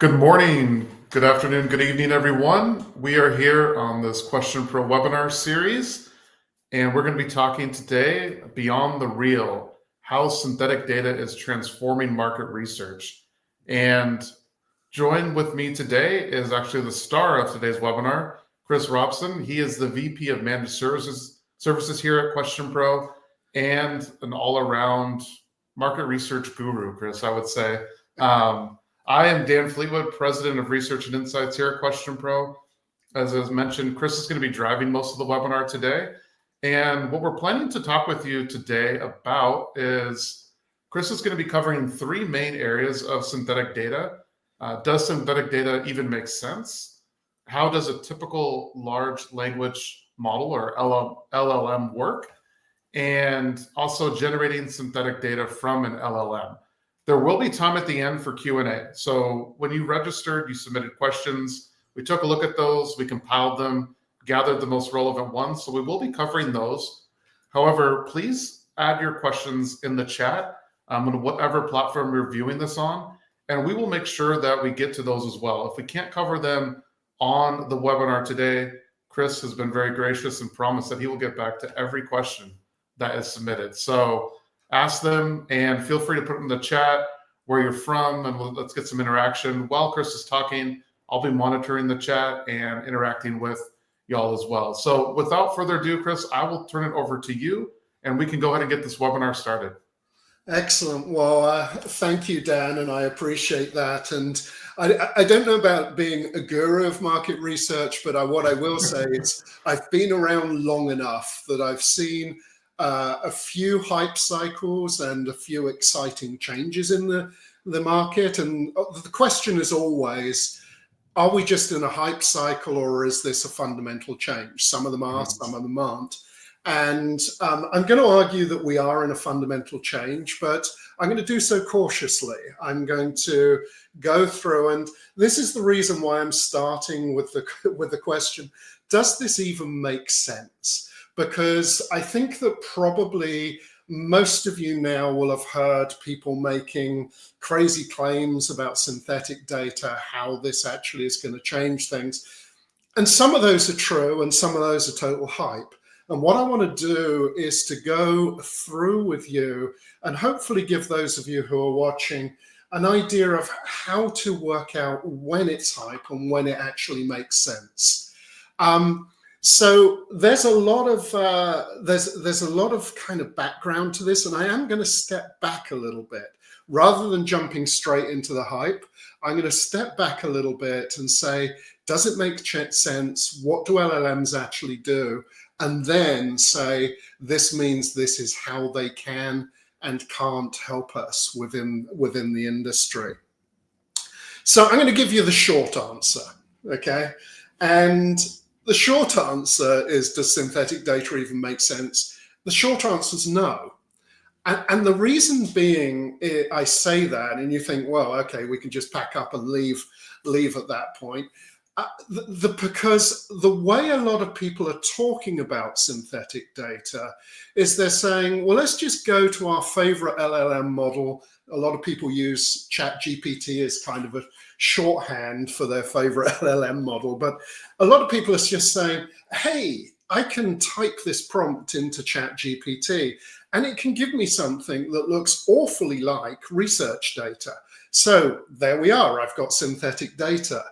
Good morning, good afternoon, good evening, everyone. We are here on this Question Pro webinar series, and we're going to be talking today Beyond the Real, how synthetic data is transforming market research. And joined with me today is actually the star of today's webinar, Chris Robson. He is the VP of Managed Services here at Question Pro and an all-around market research guru, Chris, I would say. I am Dan Fleetwood, President of Research and Insights here at Question Pro. As I mentioned, Chris is going to be driving most of the webinar today. And what we're planning to talk with you today about is Chris is going to be covering three main areas of synthetic data. Does synthetic data even make sense? How does a typical large language model or LLM work? And also generating synthetic data from an LLM. There will be time at the end for Q&A. So when you registered, you submitted questions. We took a look at those. We compiled them, gathered the most relevant ones. So we will be covering those. However, please add your questions in the chat on whatever platform you're viewing this on. And we will make sure that we get to those as well. If we can't cover them on the webinar today, Chris has been very gracious and promised that he will get back to every question that is submitted. So ask them and feel free to put them in the chat where you're from, and let's get some interaction. While Chris is talking, I'll be monitoring the chat and interacting with y'all as well. So without further ado, Chris, I will turn it over to you and we can go ahead and get this webinar started. Excellent. Well, thank you, Dan, and I appreciate that. And I don't know about being a guru of market research, but what I will say is I've been around long enough that I've seen a few hype cycles and a few exciting changes in the market. And the question is always, are we just in a hype cycle or is this a fundamental change? Some of them are, some of them aren't. And I'm going to argue that we are in a fundamental change, but I'm going to do so cautiously. I'm going to go through, and this is the reason why I'm starting with the question, does this even make sense? Because I think that probably most of you now will have heard people making crazy claims about synthetic data, how this actually is going to change things. And some of those are true and some of those are total hype. And what I want to do is to go through with you and hopefully give those of you who are watching an idea of how to work out when it's hype and when it actually makes sense. So there's a lot of there's a lot of kind of background to this, and I am going to step back a little bit rather than jumping straight into the hype. I'm going to step back a little bit and say, does it make sense? What do LLMs actually do? And then say, this means this is how they can and can't help us within the industry. So I'm going to give you the short answer, okay? And the short answer is, does synthetic data even make sense? The short answer is no. And the reason being, I say that, and you think, well, okay, we can just pack up and leave at that point. Because the way a lot of people are talking about synthetic data is they're saying, well, let's just go to our favorite LLM model. A lot of people use ChatGPT as kind of a shorthand for their favorite LLM model. But a lot of people are just saying, hey, I can type this prompt into ChatGPT and it can give me something that looks awfully like research data. So there we are. I've got synthetic data.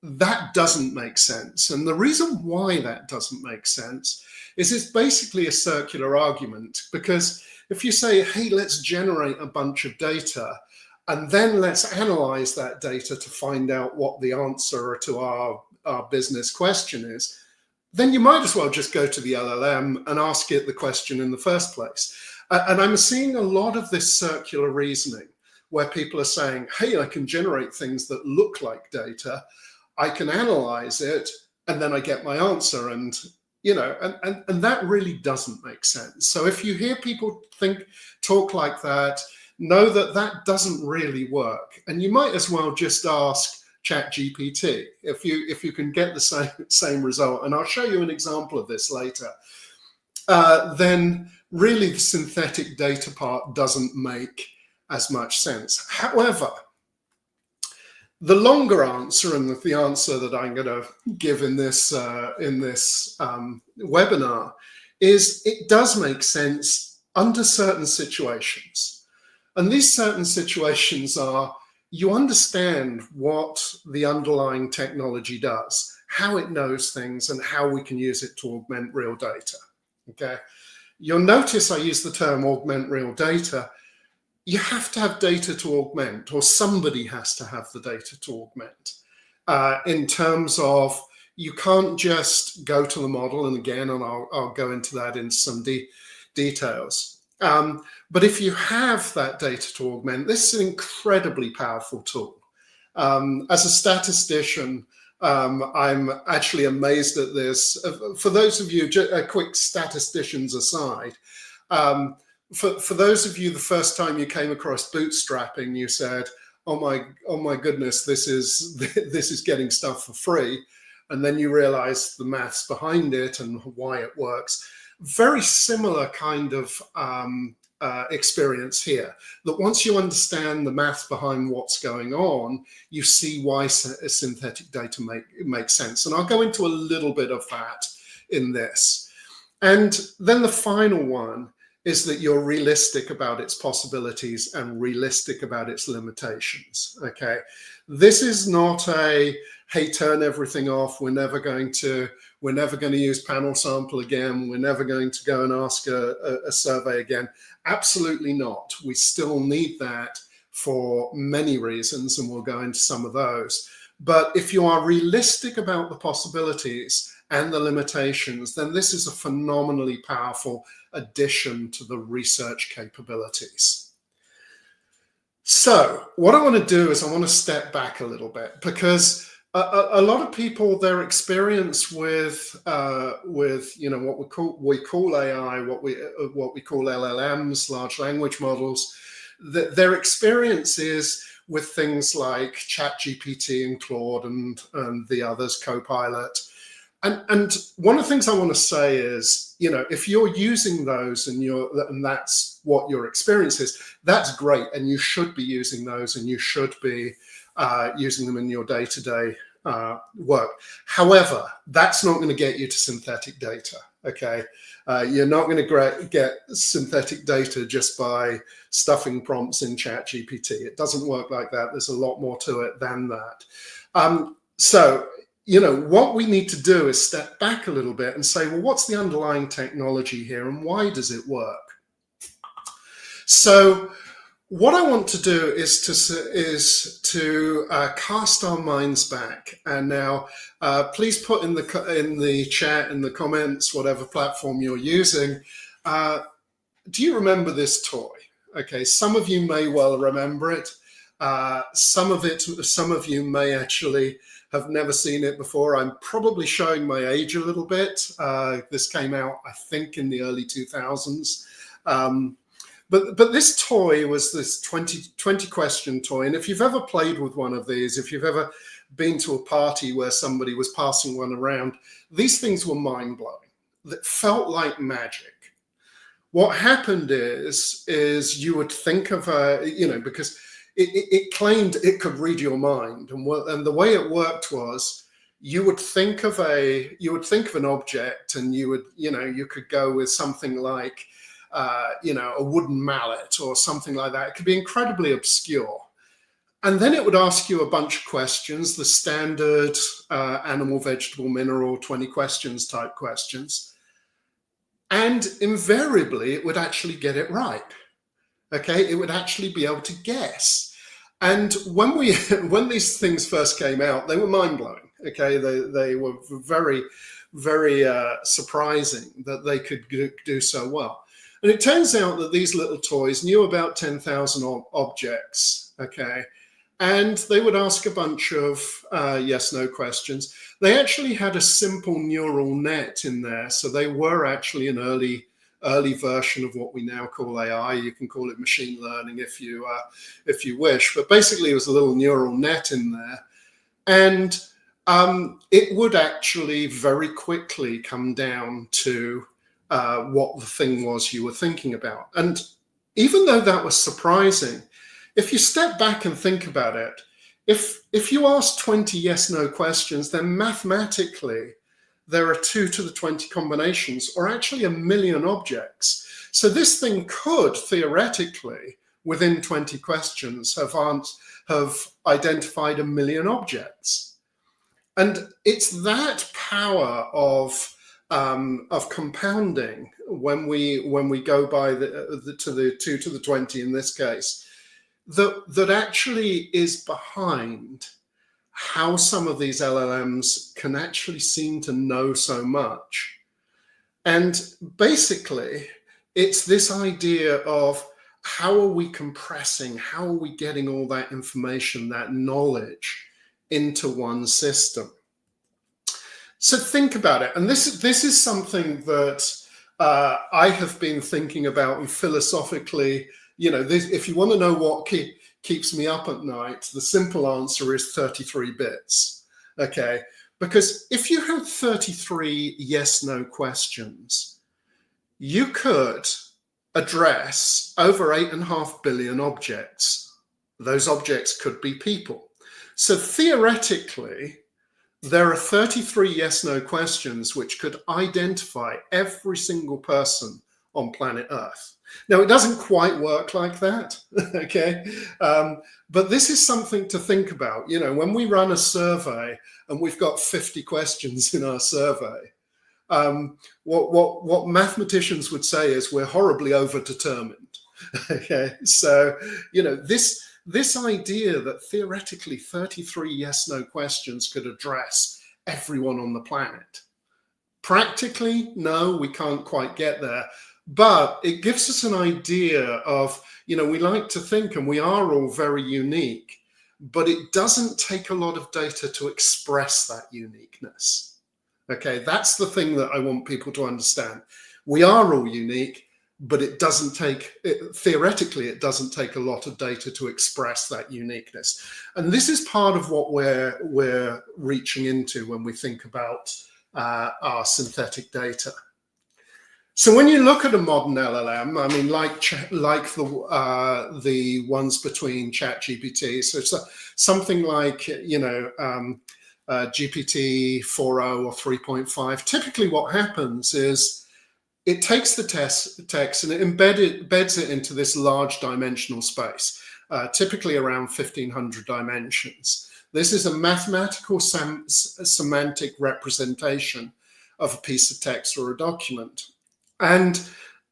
That doesn't make sense. And the reason why that doesn't make sense is it's basically a circular argument, because if you say, hey, let's generate a bunch of data and then let's analyze that data to find out what the answer to our business question is, then you might as well just go to the LLM and ask it the question in the first place. And I'm seeing a lot of this circular reasoning where people are saying, hey, I can generate things that look like data. I can analyze it, and then I get my answer, and and that really doesn't make sense. So if you hear people talk like that, know that that doesn't really work, and you might as well just ask ChatGPT if you can get the same result. And I'll show you an example of this later. Then really the synthetic data part doesn't make as much sense. However, The longer answer, and the answer that I'm going to give in this webinar, is it does make sense under certain situations. And these certain situations are, you understand what the underlying technology does, how it knows things, and how we can use it to augment real data. Okay. You'll notice I use the term augment real data. You have to have data to augment, or somebody has to have the data to augment. In terms of, you can't just go to the model, and again, and I'll go into that in some details. But if you have that data to augment, this is an incredibly powerful tool. As a statistician, I'm actually amazed at this. For those of you, a quick statisticians aside, for those of you, the first time you came across bootstrapping, you said, oh my goodness, this is getting stuff for free. And then you realize the maths behind it and why it works. Very similar kind of experience here, that once you understand the math behind what's going on, you see why synthetic data makes sense. And I'll go into a little bit of that in this. And then the final one is that you're realistic about its possibilities and realistic about its limitations. Okay, this is not a, hey, turn everything off, we're never going to use panel sample again, we're never going to go and ask a survey again. Absolutely not. We still need that for many reasons, and we'll go into some of those. But if you are realistic about the possibilities and the limitations, then this is a phenomenally powerful addition to the research capabilities. So what I want to do is I want to step back a little bit, because a lot of people, their experience with what we call AI, what we call LLMs, large language models, their experience is with things like ChatGPT and Claude and the others, Copilot. And one of the things I want to say is, if you're using those and that's what your experience is, that's great. And you should be using those, and you should be using them in your day-to-day work. However, that's not going to get you to synthetic data. Okay. You're not going to get synthetic data just by stuffing prompts in ChatGPT. It doesn't work like that. There's a lot more to it than that. So, what we need to do is step back a little bit and say, well, what's the underlying technology here and why does it work? So what I want to do is to cast our minds back. And now, please put in the chat, in the comments, whatever platform you're using, do you remember this toy? Okay, some of you may well remember it. Some of you may actually have never seen it before. I'm probably showing my age a little bit. This came out, I think, in the early 2000s. But this toy was this 20 question toy. And if you've ever played with one of these, if you've ever been to a party where somebody was passing one around, these things were mind-blowing. That felt like magic. What happened is you would think of because it claimed it could read your mind, and the way it worked was you would think of an object, and you could go with something like a wooden mallet or something like that. It could be incredibly obscure. And then it would ask you a bunch of questions, the standard animal, vegetable, mineral, 20 questions type questions. And invariably, it would actually get it right. Okay, it would actually be able to guess. And when these things first came out, they were mind-blowing. Okay, they were very, very surprising that they could do so well. And it turns out that these little toys knew about 10,000 objects. Okay, and they would ask a bunch of yes/no questions. They actually had a simple neural net in there, so they were actually an early version of what we now call AI. You can call it machine learning if you wish, but basically it was a little neural net in there, and it would actually very quickly come down to what the thing was you were thinking about. And even though that was surprising, if you step back and think about it, If you ask 20 yes/no questions, then mathematically there are 2 to the 20 combinations, or actually 1,000,000 objects. So this thing could theoretically, within 20 questions, have identified 1,000,000 objects. And it's that power of compounding when we go by to the 2 to the 20 in this case, that actually is behind how some of these LLMs can actually seem to know so much. And basically, it's this idea of how are we compressing, how are we getting all that information, that knowledge into one system? So think about it. And this is something that I have been thinking about, and philosophically, if you want to know what keeps me up at night, the simple answer is 33 bits. Okay. Because if you had 33 yes/no questions, you could address over 8.5 billion objects. Those objects could be people. So theoretically, there are 33 yes/no questions which could identify every single person on planet Earth. Now, it doesn't quite work like that, okay? But this is something to think about. When we run a survey and we've got 50 questions in our survey, what mathematicians would say is we're horribly over-determined, okay? So, this idea that theoretically 33 yes/no questions could address everyone on the planet. Practically, no, we can't quite get there. But it gives us an idea of, we like to think, and we are all very unique, but it doesn't take a lot of data to express that uniqueness. Okay, that's the thing that I want people to understand. We are all unique, but theoretically, it doesn't take a lot of data to express that uniqueness. And this is part of what we're reaching into when we think about our synthetic data. So when you look at a modern LLM, I mean, like the ones between ChatGPT, so it's something like GPT 4.0 or 3.5. Typically, what happens is it takes the text and it embeds it into this large dimensional space, typically around 1,500 dimensions. This is a mathematical semantic representation of a piece of text or a document. And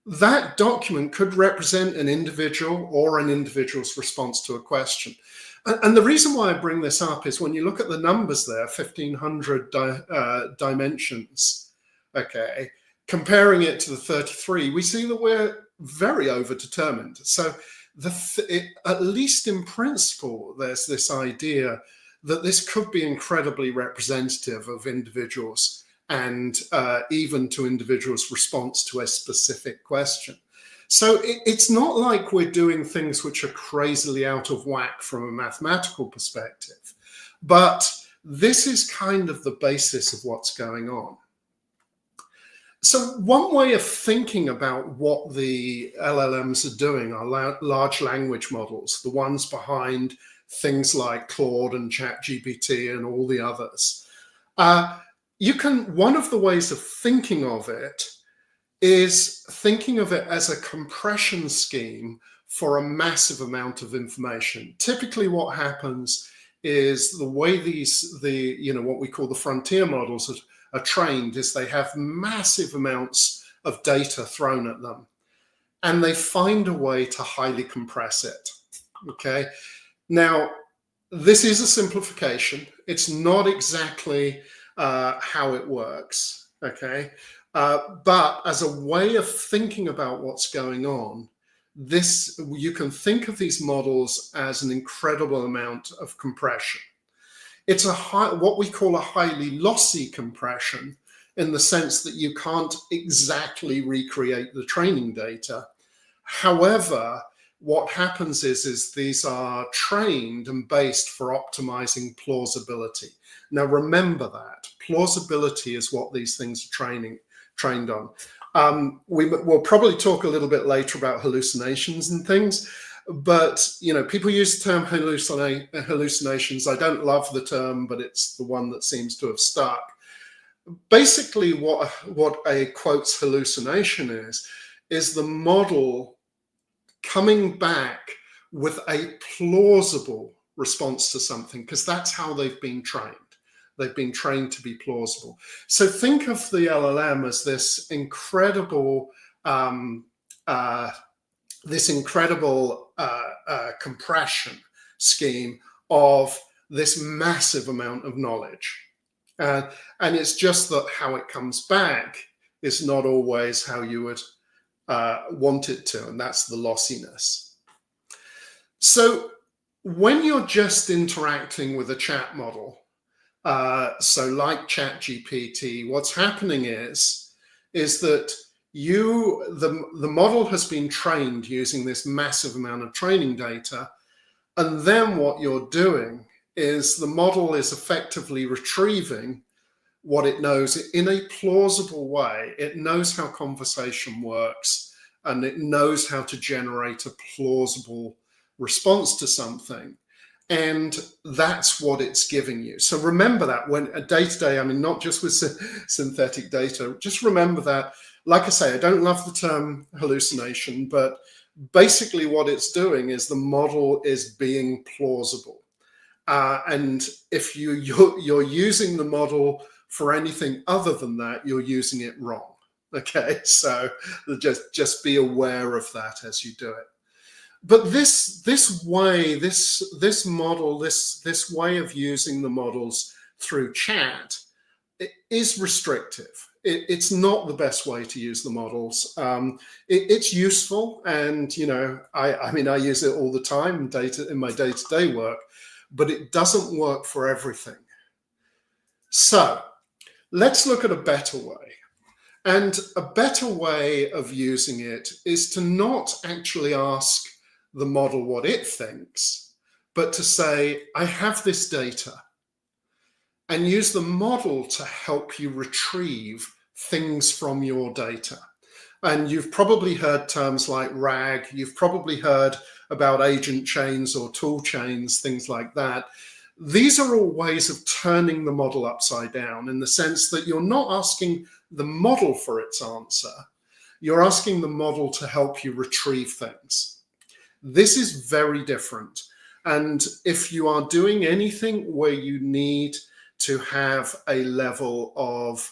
that document could represent an individual or an individual's response to a question. And the reason why I bring this up is when you look at the numbers there, 1,500 dimensions, okay, comparing it to the 33, we see that we're very over-determined. So at least in principle, there's this idea that this could be incredibly representative of individuals and even to individuals' response to a specific question. So it's not like we're doing things which are crazily out of whack from a mathematical perspective, but this is kind of the basis of what's going on. So one way of thinking about what the LLMs are doing are large language models, the ones behind things like Claude and ChatGPT and all the others. One of the ways of thinking of it is thinking of it as a compression scheme for a massive amount of information. Typically what happens is the way what we call the frontier models are trained is they have massive amounts of data thrown at them and they find a way to highly compress it, okay? Now, this is a simplification. It's not exactly how it works, okay? But as a way of thinking about what's going on, you can think of these models as an incredible amount of compression. It's what we call a highly lossy compression in the sense that you can't exactly recreate the training data. However, what happens is these are trained and based for optimizing plausibility. Now, remember that plausibility is what these things are trained on. We'll probably talk a little bit later about hallucinations and things, But people use the term hallucinations. I don't love the term, but it's the one that seems to have stuck. Basically, what a quotes hallucination is the model coming back with a plausible response to something, because that's how they've been trained. They've been trained to be plausible. So think of the LLM as this incredible compression scheme of this massive amount of knowledge. And it's just that how it comes back is not always how you would want it to, and that's the lossiness. So when you're just interacting with a chat model, so like ChatGPT, what's happening is that the model has been trained using this massive amount of training data, and then what you're doing is the model is effectively retrieving what it knows in a plausible way. It knows how conversation works, and it knows how to generate a plausible response to something. And that's what it's giving you. So remember that when day to day, I mean, not just with synthetic data, just remember that, like I say, I don't love the term hallucination, but basically what it's doing is the model is being plausible. And if you're using the model for anything other than that, you're using it wrong. Okay, so just be aware of that as you do it. But this model, this way of using the models through chat is restrictive. It's not the best way to use the models. It's useful, and I mean I use it all the time in my day-to-day work, but it doesn't work for everything. So let's look at a better way. And a better way of using it is to not actually ask the model what it thinks, but to say, I have this data, and use the model to help you retrieve things from your data. And you've probably heard terms like RAG, you've probably heard about agent chains or tool chains, things like that. These are all ways of turning the model upside down, in the sense that you're not asking the model for its answer, you're asking the model to help you retrieve things. This is very different. And if you are doing anything where you need to have a level of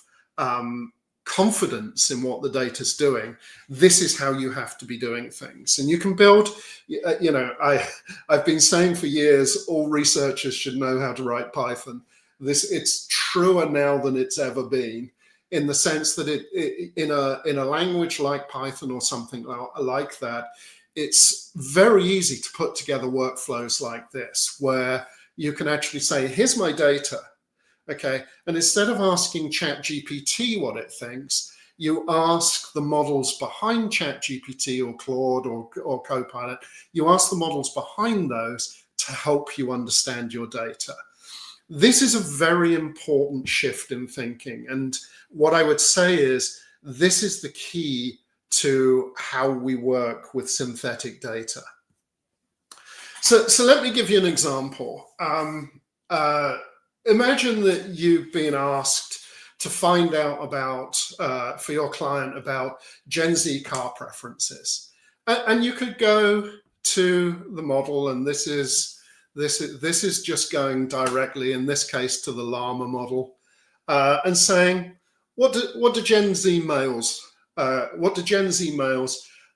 confidence in what the data's doing, this is how you have to be doing things. And you can build, I've been saying for years, all researchers should know how to write Python. It's truer now than it's ever been, in the sense that in a language like Python or something like that, it's very easy to put together workflows like this, where you can actually say, here's my data. Okay, and instead of asking ChatGPT what it thinks, you ask the models behind ChatGPT or Claude or Copilot, you ask the models behind those to help you understand your data. This is a very important shift in thinking. And what I would say is, this is the key to how we work with synthetic data. So let me give you an example. Imagine that you've been asked to find out about, for your client, about Gen Z car preferences. And you could go to the model, and this is just going directly, in this case, to the Llama model, and saying, what do Gen Z males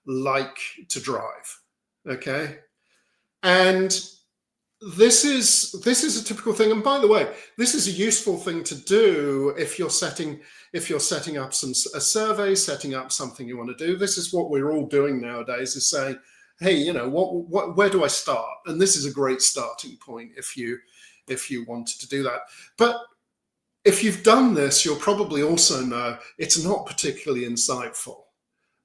like to drive? Okay, and this is a typical thing. And by the way, this is a useful thing to do if you're setting up a survey, setting up something you want to do. This is what we're all doing nowadays, is saying, hey, where do I start? And this is a great starting point if you wanted to do that. But if you've done this, you'll probably also know it's not particularly insightful.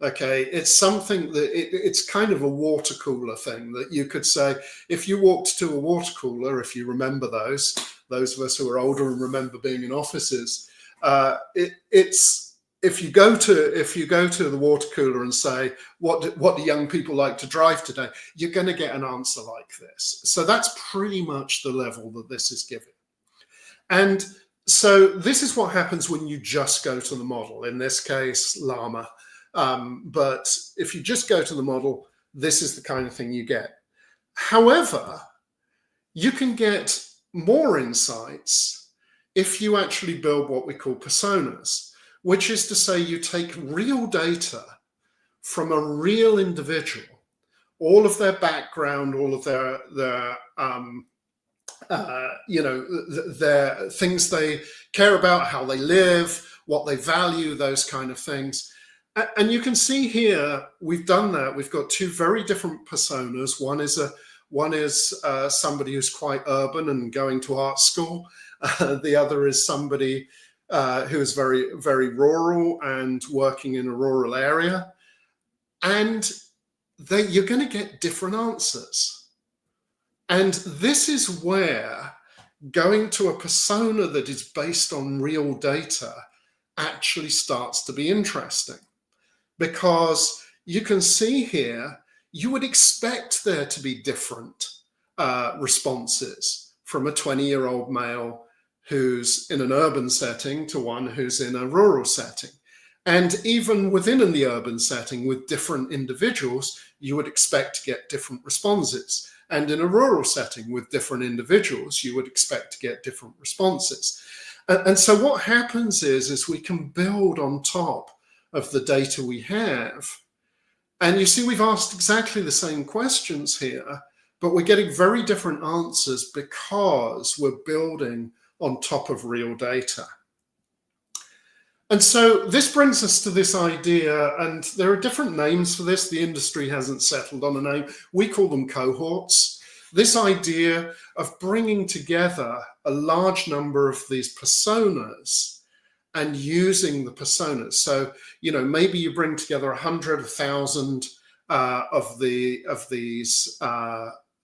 Okay, it's something that it's kind of a water cooler thing that you could say, if you walked to a water cooler, if you remember those of us who are older and remember being in offices, it's if you go to the water cooler and say, what do young people like to drive today, you're going to get an answer like this. So that's pretty much the level that this is giving. And so this is what happens when you just go to the model, in this case, llama. But if you just go to the model, this is the kind of thing you get. However, you can get more insights if you actually build what we call personas, which is to say you take real data from a real individual, all of their background, all of their things they care about, how they live, what they value, those kind of things. And you can see here, we've done that. We've got two very different personas. One is somebody who's quite urban and going to art school. The other is somebody who is very, very rural and working in a rural area. And you're going to get different answers. And this is where going to a persona that is based on real data actually starts to be interesting. Because you can see here, you would expect there to be different responses from a 20-year-old male who's in an urban setting to one who's in a rural setting. And even within the urban setting with different individuals, you would expect to get different responses. And in a rural setting with different individuals, you would expect to get different responses. And so what happens is we can build on top of the data we have. And you see, we've asked exactly the same questions here, but we're getting very different answers because we're building on top of real data. And so this brings us to this idea, and there are different names for this. The industry hasn't settled on a name. We call them cohorts. This idea of bringing together a large number of these personas and using the personas. So, you know, maybe you bring together 100, 1,000 of these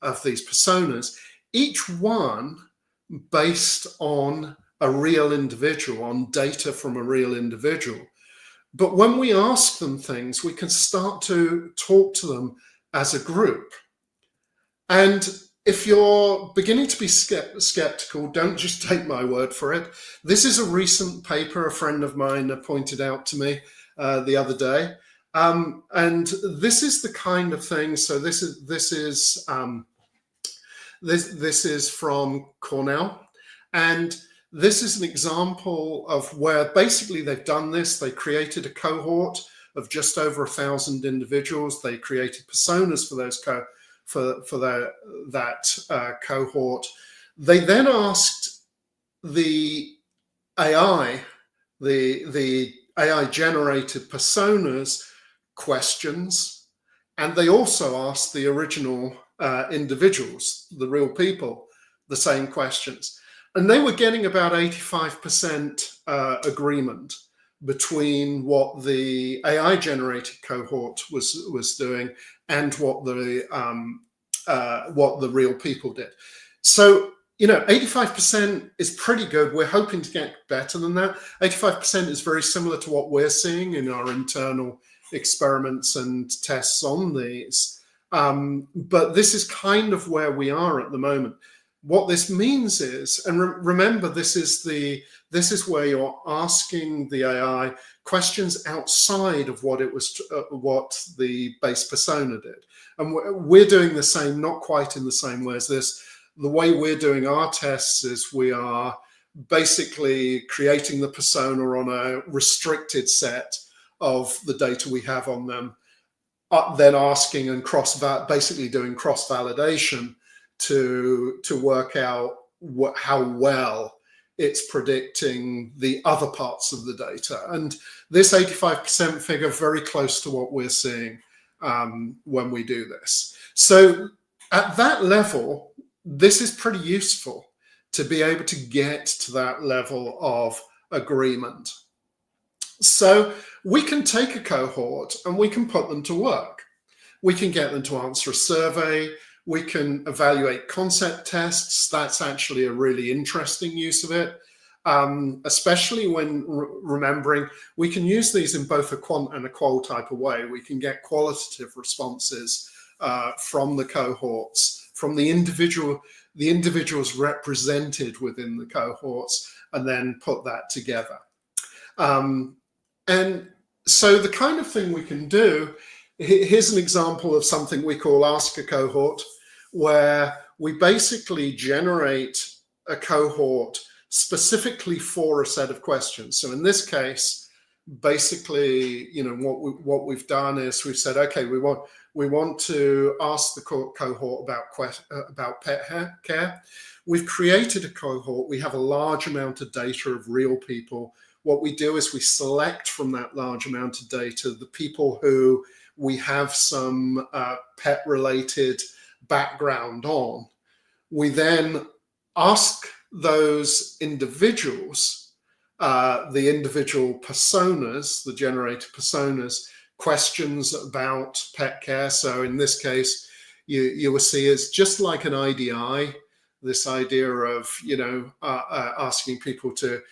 personas, each one based on a real individual, on data from a real individual. But when we ask them things, we can start to talk to them as a group. And if you're beginning to be skeptical, don't just take my word for it. This is a recent paper a friend of mine pointed out to me the other day. And this is the kind of thing. So this is from Cornell. And this is an example of where basically they've done this. They created a cohort of just over 1,000 individuals. They created personas for those that cohort. They then asked the AI, the AI generated personas questions, and they also asked the original individuals, the real people, the same questions. And they were getting about 85% agreement between what the AI generated cohort was doing and what the real people did. So, you know, 85% is pretty good. We're hoping to get better than that. 85% is very similar to what we're seeing in our internal experiments and tests on these. But this is kind of where we are at the moment. What this means is, and remember, this is where you're asking the AI questions outside of what the base persona did, and we're doing the same, not quite in the same way as this. The way we're doing our tests is we are basically creating the persona on a restricted set of the data we have on them, then asking and basically doing cross validation to work out how well it's predicting the other parts of the data. And this 85% figure, very close to what we're seeing when we do this. So at that level, this is pretty useful to be able to get to that level of agreement. So we can take a cohort and we can put them to work. We can get them to answer a survey. We can evaluate concept tests. That's actually a really interesting use of it. especially when remembering we can use these in both a quant and a qual type of way. We can get qualitative responses from the cohorts, from the individuals represented within the cohorts, and then put that together. And so the kind of thing we can do, here's an example of something we call Ask a Cohort, where we basically generate a cohort specifically for a set of questions. So in this case, basically, what we've done is we've said, okay, we want to ask the cohort about pet care. We've created a cohort. We have a large amount of data of real people. What we do is we select from that large amount of data the people who we have some pet-related background on. We then ask those individuals, the individual personas, the generated personas, questions about pet care. So in this case, you will see it's just like an IDI, this idea of, asking people to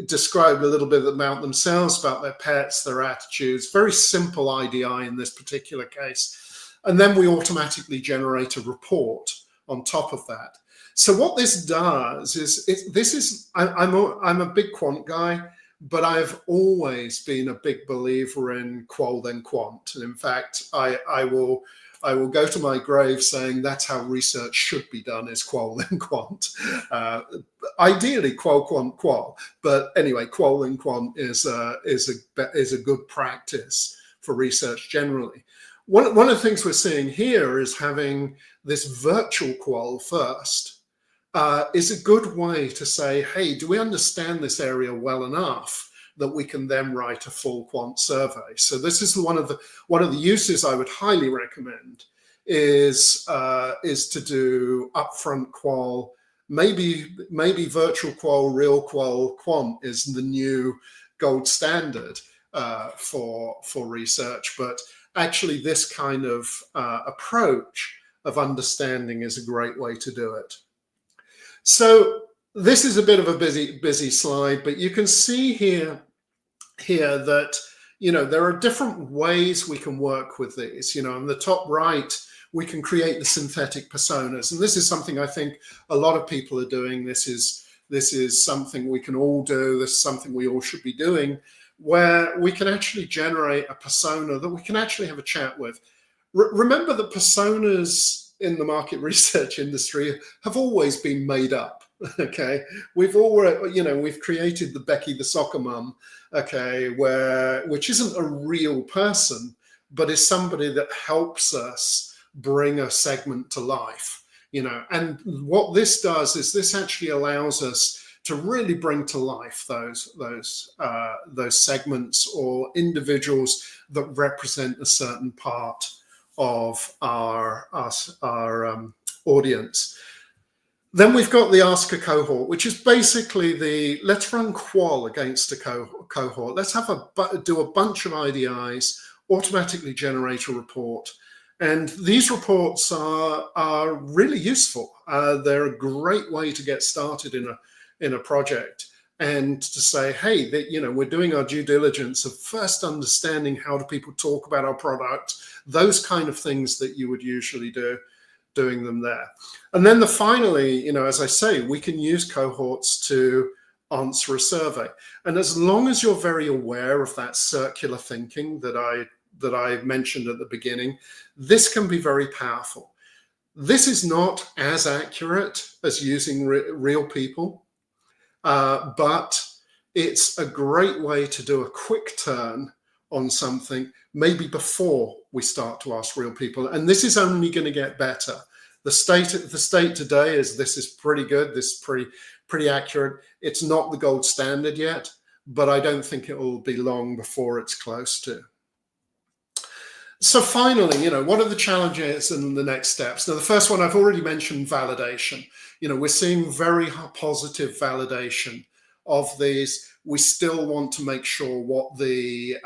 describe a little bit about themselves, about their pets, their attitudes. Very simple IDI in this particular case. And then we automatically generate a report on top of that. So what this does is, I'm a big quant guy, but I've always been a big believer in qual then quant. And in fact, I will go to my grave saying that's how research should be done, is qual then quant. Ideally qual quant qual, but anyway, qual then quant is a good practice for research generally. One of the things we're seeing here is having this virtual qual first is a good way to say, hey, do we understand this area well enough that we can then write a full quant survey? So this is one of the uses I would highly recommend is to do upfront qual. Maybe virtual qual, real qual, quant is the new gold standard for research, but actually this kind of approach of understanding is a great way to do it. So this is a bit of a busy slide, but you can see here that there are different ways we can work with these. On the top right, we can create the synthetic personas, and this is something I think a lot of people are doing. This is something we can all do. This is something we all should be doing, where we can actually generate a persona that we can actually have a chat with. Remember that personas in the market research industry have always been made up. Okay, we've created the Becky the soccer mum, okay, which isn't a real person, but is somebody that helps us bring a segment to life. And what this does is this actually allows us to really bring to life those segments or individuals that represent a certain part of our audience. Then we've got the Ask a Cohort, which is basically let's run qual against a cohort. Let's do a bunch of IDIs, automatically generate a report. And these reports are really useful. They're a great way to get started in a project and to say, hey, we're doing our due diligence of first understanding how do people talk about our product, those kind of things that you would usually do, doing them there. And then finally, as I say, we can use cohorts to answer a survey. And as long as you're very aware of that circular thinking that I mentioned at the beginning, this can be very powerful. This is not as accurate as using real people, but it's a great way to do a quick turn on something, maybe before we start to ask real people. And this is only going to get better. The state today is this is pretty good. This is pretty accurate. It's not the gold standard yet, but I don't think it will be long before it's close to. So finally, what are the challenges and the next steps? Now, the first one I've already mentioned, validation. We're seeing very positive validation of these. We still want to make sure what the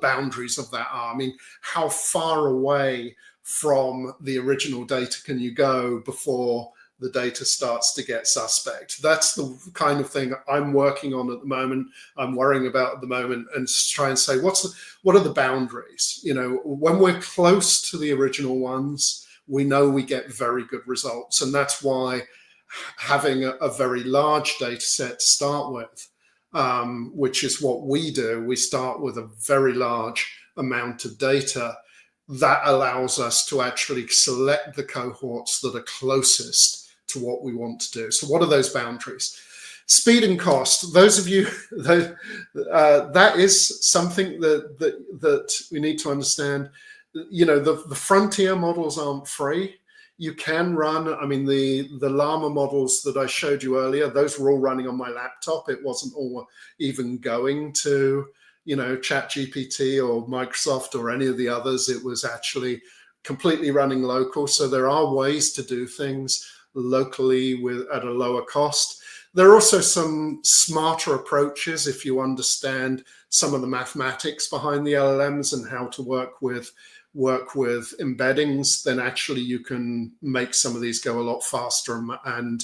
boundaries of that are. I mean, how far away from the original data can you go before the data starts to get suspect. That's the kind of thing I'm working on at the moment, I'm worrying about at the moment, and try and say, what are the boundaries? When we're close to the original ones, we know we get very good results. And that's why having a very large data set to start with, which is what we do, we start with a very large amount of data that allows us to actually select the cohorts that are closest to what we want to do. So what are those boundaries? Speed and cost. Those of you, that is something that we need to understand. The frontier models aren't free. You can run, I mean, the llama models that I showed you earlier, those were all running on my laptop. It wasn't all even going to ChatGPT or Microsoft or any of the others. It was actually completely running local. So there are ways to do things locally at a lower cost. There are also some smarter approaches if you understand some of the mathematics behind the LLMs and how to work with embeddings. Then actually you can make some of these go a lot faster and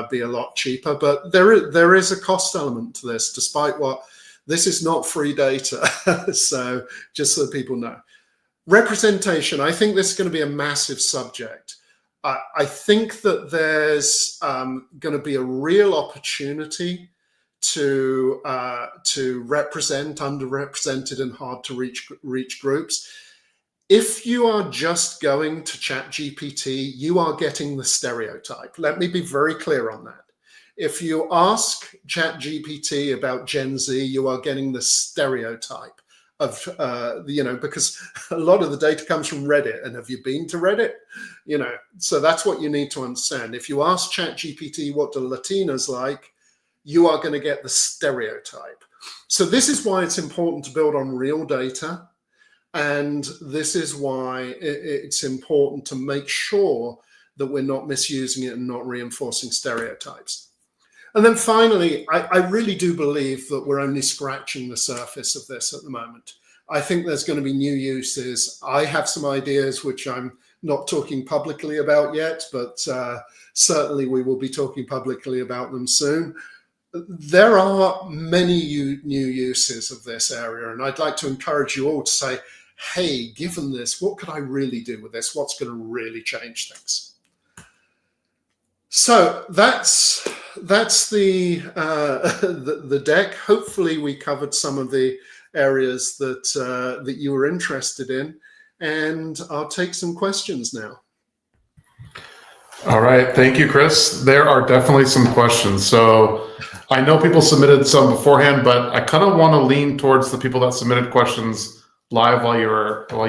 be a lot cheaper. But there is a cost element to this, despite what this is not free data. So just so people know. Representation, I think this is going to be a massive subject. I think that there's going to be a real opportunity to represent underrepresented and hard to reach groups. If you are just going to ChatGPT, you are getting the stereotype. Let me be very clear on that. If you ask ChatGPT about Gen Z, you are getting the stereotype of, because a lot of the data comes from Reddit. And have you been to Reddit? So that's what you need to understand. If you ask ChatGPT what do Latinas like, you are going to get the stereotype. So this is why it's important to build on real data. And this is why it's important to make sure that we're not misusing it and not reinforcing stereotypes. And then finally, I really do believe that we're only scratching the surface of this at the moment. I think there's going to be new uses. I have some ideas which I'm not talking publicly about yet, but certainly we will be talking publicly about them soon. There are many new uses of this area, and I'd like to encourage you all to say, hey, given this, what could I really do with this? What's going to really change things? So that's the deck. Hopefully we covered some of the areas that you were interested in, and I'll take some questions now. All right, thank you, Chris. There are definitely some questions. So I know people submitted some beforehand, but I kind of want to lean towards the people that submitted questions live while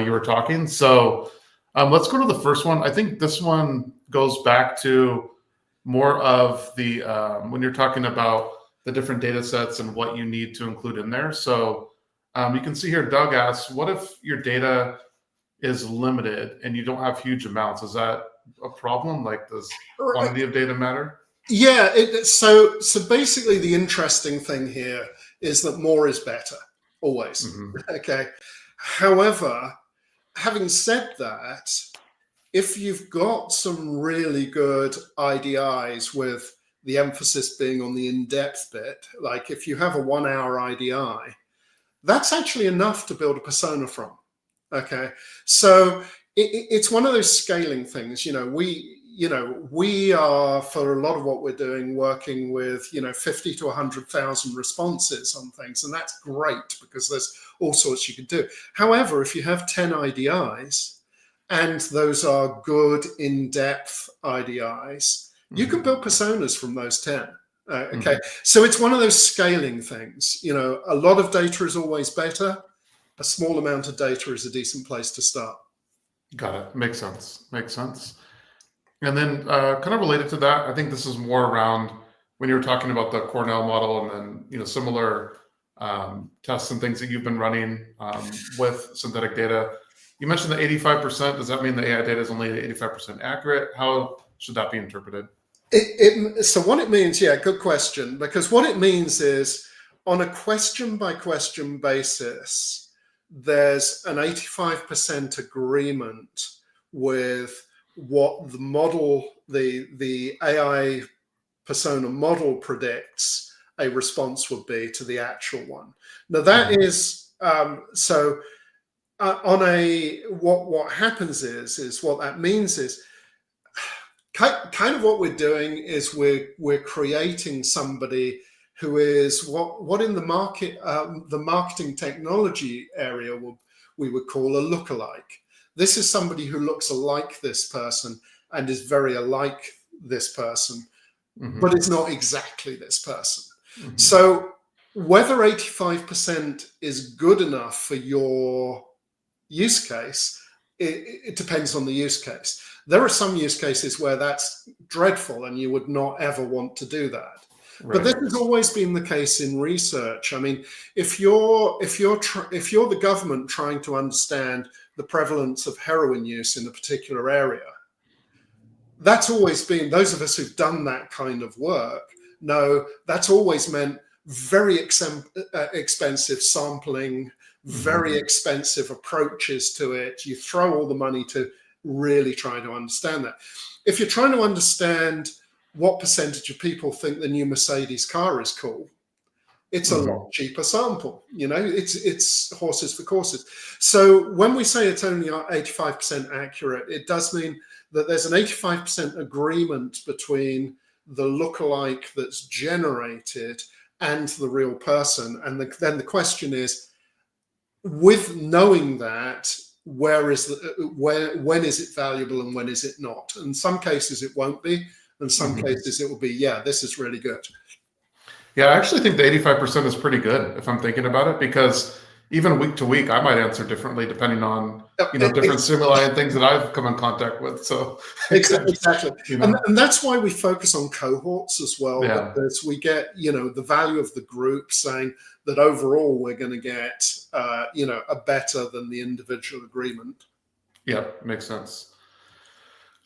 you were talking. So let's go to the first one. I think this one goes back to more of the when you're talking about the different data sets and what you need to include in there. So you can see here, Doug asks, what if your data is limited and you don't have huge amounts? Is that a problem? Like, does quantity of data matter? Yeah, so basically the interesting thing here is that more is better, always. Mm-hmm. Okay. However, having said that, if you've got some really good IDIs with the emphasis being on the in-depth bit, like if you have a 1 hour IDI, that's actually enough to build a persona from. Okay. So it's one of those scaling things. We are, for a lot of what we're doing, working with 50 to 100,000 responses on things, and that's great because there's all sorts you can do. However, if you have 10 IDIs and those are good in-depth IDIs, you can build personas from those 10. Okay, so it's one of those scaling things. A lot of data is always better. A small amount of data is a decent place to start. Got it. Makes sense. And then kind of related to that, I think this is more around when you were talking about the Cornell model and then similar tests and things that you've been running with synthetic data. You mentioned the 85%. Does that mean the AI data is only 85% accurate? How should that be interpreted? So what it means, yeah, good question. Because what it means is on a question by question basis, there's an 85% agreement with what the model, the AI persona model predicts a response would be to the actual one. Now that is on a what happens is what that means is kind of what we're doing is we're creating somebody who is what in the marketing technology area we would call a lookalike. This is somebody who looks alike this person and is very alike this person, but it's not exactly this person. So whether 85% is good enough for your use case, it depends on the use case. There are some use cases where that's dreadful and you would not ever want to do that. Right. But this has always been the case in research. I mean, if you're the government trying to understand the prevalence of heroin use in a particular area, that's always been, those of us who've done that kind of work know that's always meant very expensive sampling, very expensive approaches to it. You throw all the money to really try to understand that. If you're trying to understand what percentage of people think the new Mercedes car is cool, it's a lot cheaper sample. You know, it's horses for courses. So when we say it's only 85% accurate, it does mean that there's an 85% agreement between the lookalike that's generated and the real person. And then the question is, with knowing that, when is it valuable and when is it not? In some cases it won't be, in some cases it will be, yeah, this is really good. Yeah, I actually think the 85% is pretty good if I'm thinking about it, because even week to week, I might answer differently depending on different stimuli and things that I've come in contact with. So exactly, and that's why we focus on cohorts as well, because we get the value of the group, saying that overall we're going to get a better than the individual agreement. Yeah, makes sense.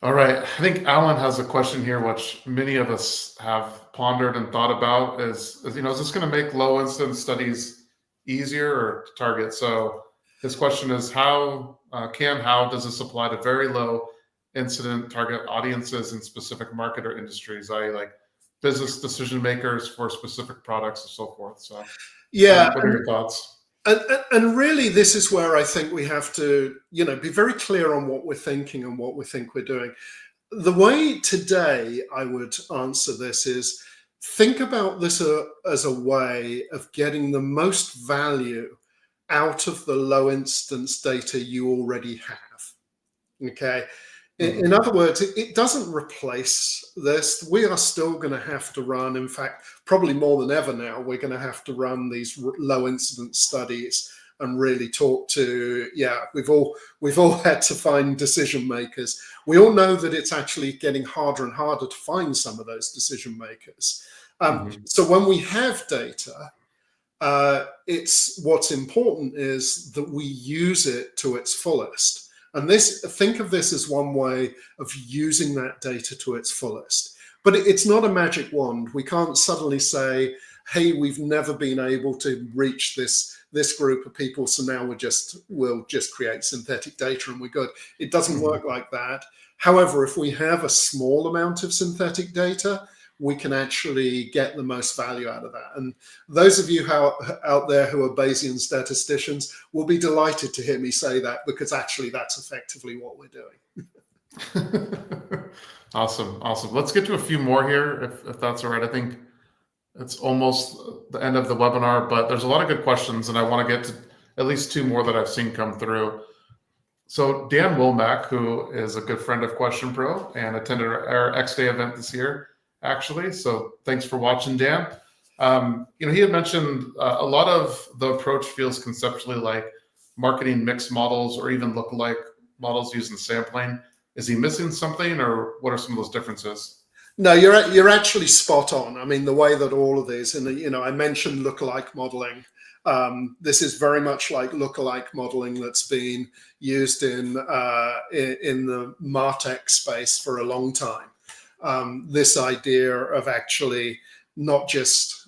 All right, I think Alan has a question here, which many of us have pondered and thought about. Is this going to make low incidence studies easier or to target? So his question is, how does this apply to very low incident target audiences in specific market or industries, i.e. like business decision makers for specific products and so forth? So yeah, what are your thoughts? And really, this is where I think we have to, be very clear on what we're thinking and what we think we're doing. The way today I would answer this is, think about this as a way of getting the most value out of the low instance data you already have. Okay. In other words, it doesn't replace this. We are still going to have to run, in fact, probably more than ever now, we're going to have to run these low incidence studies and really talk to, we've all had to find decision makers. We all know that it's actually getting harder and harder to find some of those decision makers. So when we have data, what's important is that we use it to its fullest. And think of this as one way of using that data to its fullest. But it's not a magic wand. We can't suddenly say, hey, we've never been able to reach this group of people, so now we'll just create synthetic data and we're good. It doesn't work like that. However, if we have a small amount of synthetic data, we can actually get the most value out of that. And those of you out there who are Bayesian statisticians will be delighted to hear me say that, because actually that's effectively what we're doing. Awesome. Let's get to a few more here, if that's all right. I think it's almost the end of the webinar, but there's a lot of good questions, and I want to get to at least two more that I've seen come through. So Dan Womack, who is a good friend of Question Pro and attended our X-Day event this year, actually. So thanks for watching, Dan. He had mentioned a lot of the approach feels conceptually like marketing mix models or even lookalike models using sampling. Is he missing something, or what are some of those differences? No, you're actually spot on. I mean, the way that all of these, and I mentioned lookalike modeling. This is very much like lookalike modeling that's been used in the MarTech space for a long time. This idea of actually not just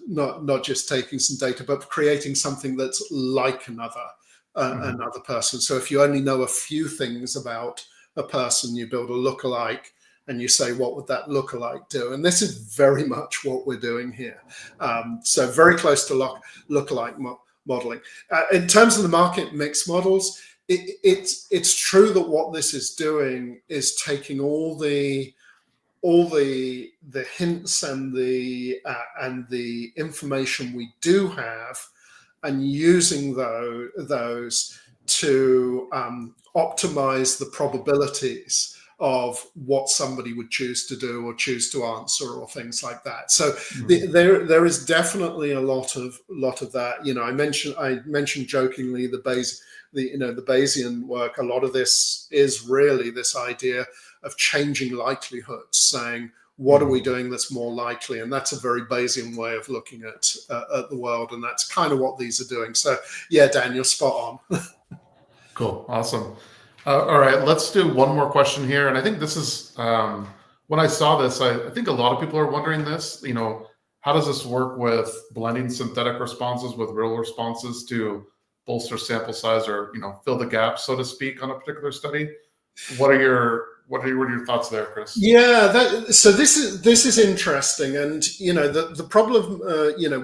taking some data, but creating something that's like another person. So if you only know a few things about a person, you build a lookalike, and you say, what would that lookalike do? And this is very much what we're doing here. So very close to lookalike modeling. In terms of the market mix models, it's true that what this is doing is taking all the hints and the information we do have, and using those to optimize the probabilities of what somebody would choose to do or choose to answer or things like that. So there is definitely a lot of that. I mentioned jokingly the Bayesian work. A lot of this is really this idea of changing likelihoods, saying what are we doing that's more likely, and that's a very Bayesian way of looking at the world, and that's kind of what these are doing. So yeah, Dan, you're spot on. Cool, awesome. All right, let's do one more question here. And I think this is, when I saw this, I think a lot of people are wondering this, how does this work with blending synthetic responses with real responses to bolster sample size or, fill the gap, so to speak, on a particular study? What are your thoughts there, Chris? Yeah, so this is interesting. And, the problem,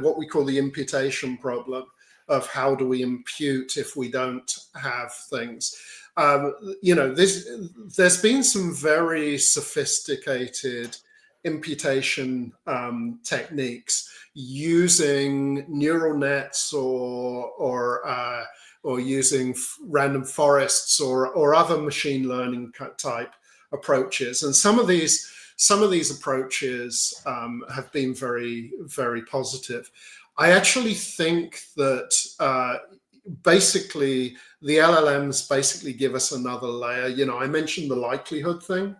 what we call the imputation problem of how do we impute if we don't have things. There's been some very sophisticated imputation techniques using neural nets or using random forests or other machine learning type approaches. And some of these approaches have been very, very positive. I actually think that basically the LLMs basically give us another layer. I mentioned the likelihood thing.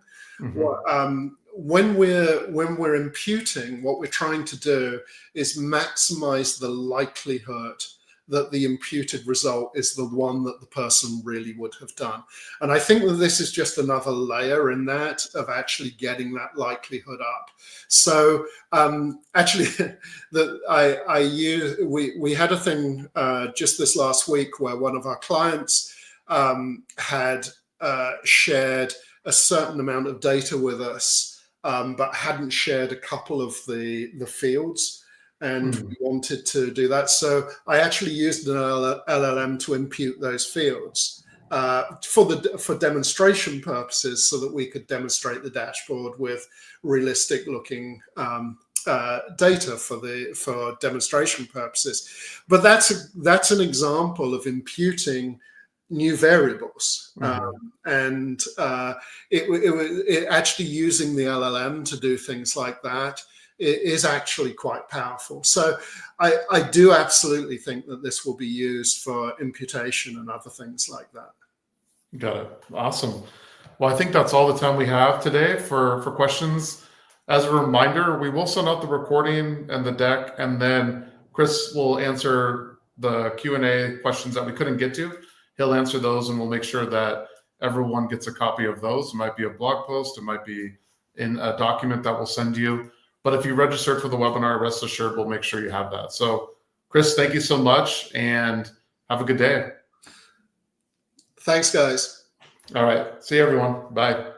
When we're imputing, what we're trying to do is maximize the likelihood that the imputed result is the one that the person really would have done. And I think that this is just another layer in that of actually getting that likelihood up. So actually, we had a thing just this last week where one of our clients had shared a certain amount of data with us, but hadn't shared a couple of the fields. And we wanted to do that. So I actually used an LLM to impute those fields for demonstration purposes, so that we could demonstrate the dashboard with realistic looking data for demonstration purposes. But that's an example of imputing new variables, and it actually using the LLM to do things like that. It is actually quite powerful. So I do absolutely think that this will be used for imputation and other things like that. Got it. Awesome. Well, I think that's all the time we have today for questions. As a reminder, we will send out the recording and the deck, and then Chris will answer the Q&A questions that we couldn't get to. He'll answer those, and we'll make sure that everyone gets a copy of those. It might be a blog post. It might be in a document that we'll send you. But if you registered for the webinar, rest assured, we'll make sure you have that. So Chris, thank you so much, and have a good day. Thanks, guys. All right. See you, everyone. Bye.